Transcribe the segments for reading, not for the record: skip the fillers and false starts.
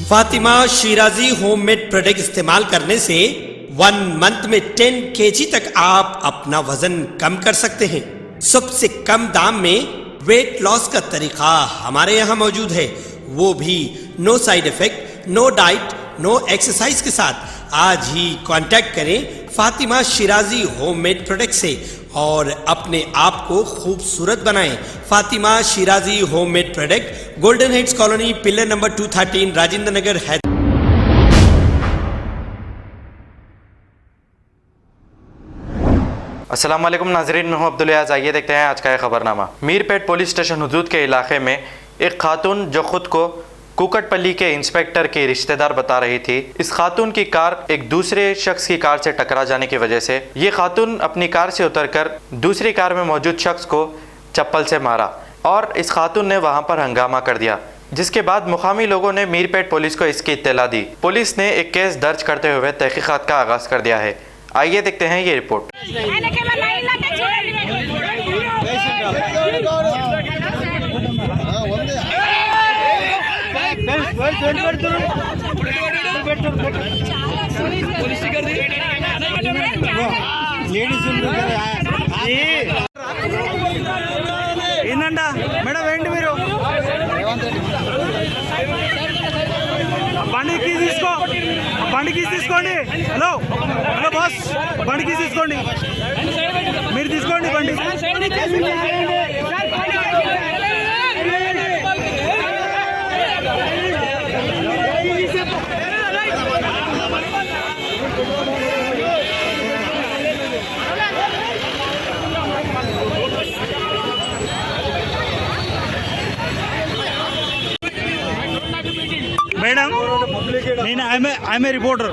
Fatima Shirazi homemade product इस्तेमाल करने से 1 मंथ में 10 kg तक आप अपना वजन कम कर सकते हैं। सबसे कम दाम में वेट लॉस का तरीका हमारे यहाँ मौजूद है, वो भी no side effect, no diet, no exercise के साथ। आज ही कांटेक्ट करें फातिमा शिराजी होममेड प्रोडक्ट से और अपने आप को खूबसूरत बनाएं। Fatima Shirazi homemade product, golden heights colony, pillar number 213, Rajendra Nagar, Hyderabad. अस्सलाम वालेकुम नाजरीन, मैं हूं अब्दुल याज़। आइए देखते हैं आज का यह खबरनामा। मीरपेट पुलिस स्टेशन हुदूद के इलाके में एक खातून जो खुद को कुकटपल्ली के इंस्पेक्टर की रिश्तेदार बता रही थी, इस खातून की कार एक दूसरे शख्स की कार से टकरा जाने की वजह से ये खातून अपनी कार से उतरकर दूसरी कार में मौजूद शख्स को चप्पल से मारा और इस खातून ने वहां पर हंगामा कर दिया, जिसके बाद मुकामी लोगों ने मीरपेट पुलिस को इसकी इत्तला दी। पुलिस ने एक केस दर्ज करते हुए तहकीकात का आगाज कर दिया है। आइए देखते हैं ये रिपोर्ट। ఏందంటా మేడం, ఏంటి మీరు బండికి తీసుకో, బండికి తీసుకోండి. హలో హలో బాస్, బండికి తీసుకోండి, మీరు తీసుకోండి బండి. Madam, I am a reporter.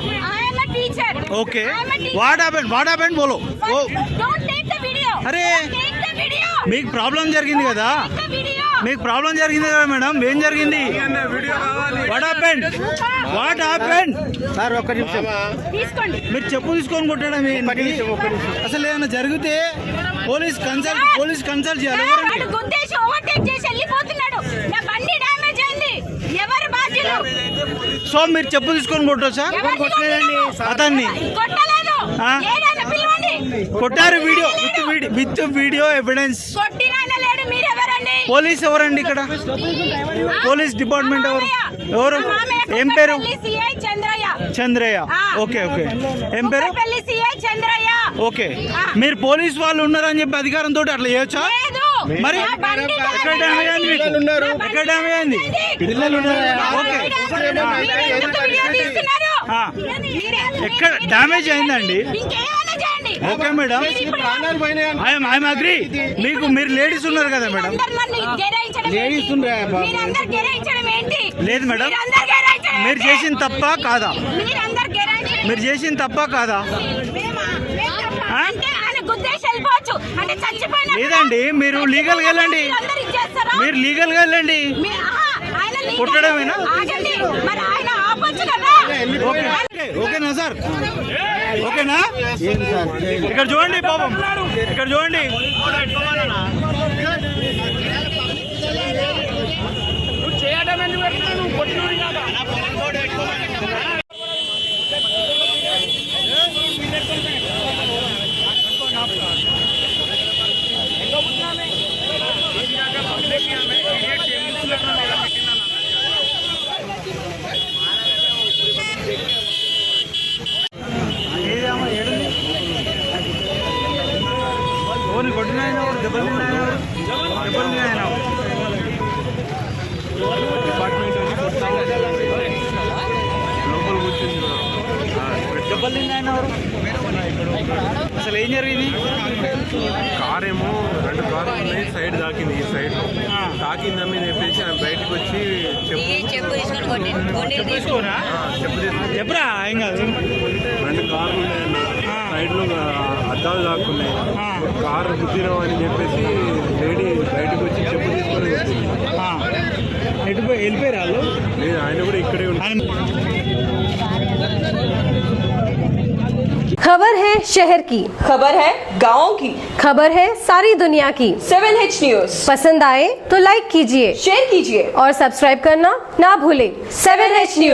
Okay. What happened? बोलो. Don't take the video. अरे Take the video. మీకు ప్రాబ్లం జరిగింది కదా, Take the video. మీకు ప్రాబ్లం జరిగింది కదా మేడం, ఏం జరిగింది? What happened sir? ఒక్క నిమిషం తీసుకోండి. మీరు చెప్పు తీసుకొని కొట్టడం ఏంటి? అసలు ఏమైనా జరిగితే పోలీస్ కన్సల్ట్ చేయాలి. వాడు గుద్దేసి ఓవర్టేక్ చేసి వెళ్ళిపోతున్నాడు. నా బండి డ్యామేజ్ అయింది. ఎవరు బాధ్యులు? సో మీరు చెప్పు తీసుకొని కొట్టొచ్చా అతన్ని? కొట్టలేదు. ఏదైనా పిలవండి. కొట్టారు. With video evidence. కొట్టినాయన లేడు. మీరు ఎవరండి? పోలీస్ ఎవరండి ఇక్కడ? పోలీస్ డిపార్ట్మెంట్ ఎవరు? ఏం పేరు? సిఐ చంద్రయ్య. చంద్రయ్య. ఓకే. ఏం పేరు? సిఐ చంద్రయ్య. ఓకే. మీరు పోలీస్ వాళ్ళు ఉన్నారని చెప్పి అధికారంతో అట్లా చేయొచ్చా? మరి ఎక్కడ డ్యామేజ్ అయింది? ఎక్కడ డ్యామేజ్ అయింది? ఓకే. ఎక్కడ డ్యామేజ్ అయిందండి? Okay madam, I'm agree. మీరు లేడీస్ ఉన్నారు కదా మేడం? లేదు మేడం, మీరు చేసిన తప్ప కాదా? మీరు చేసిన తప్ప కాదా? లేదండి, మీరు లీగల్గా వెళ్ళండి. మీరు లీగల్గా వెళ్ళండి. కొట్టడమేనా? ఓకేనా సార్? ఓకేనా? ఇక్కడ చూడండి పాపం, ఇక్కడ చూడండి. అసలు ఏం జరిగింది? కార్ ఏమో 2 కార్లు ఉన్నాయి, సైడ్ తాకింది. ఈ సైడ్ తాకిందని చెప్పేసి ఆయన బయటకు వచ్చి తీసుకోరా చెప్పరా, ఏం కాదు. 2 కార్లు ఉన్నాయన్న, సైడ్ లో అద్దాలు తాక్కున్నాయి. కారు గుద్దినాం అని చెప్పేసి లేడీ బయటకు వచ్చి చెప్పు తీసుకొని వెళ్ళిపోయారు వాళ్ళు. లేదు, ఆయన కూడా ఇక్కడే ఉంటారు. खबर है शहर की, खबर है गाँव की, खबर है सारी दुनिया की। 7H न्यूज पसंद आए तो लाइक कीजिए, शेयर कीजिए और सब्सक्राइब करना ना भूलें। 7H news.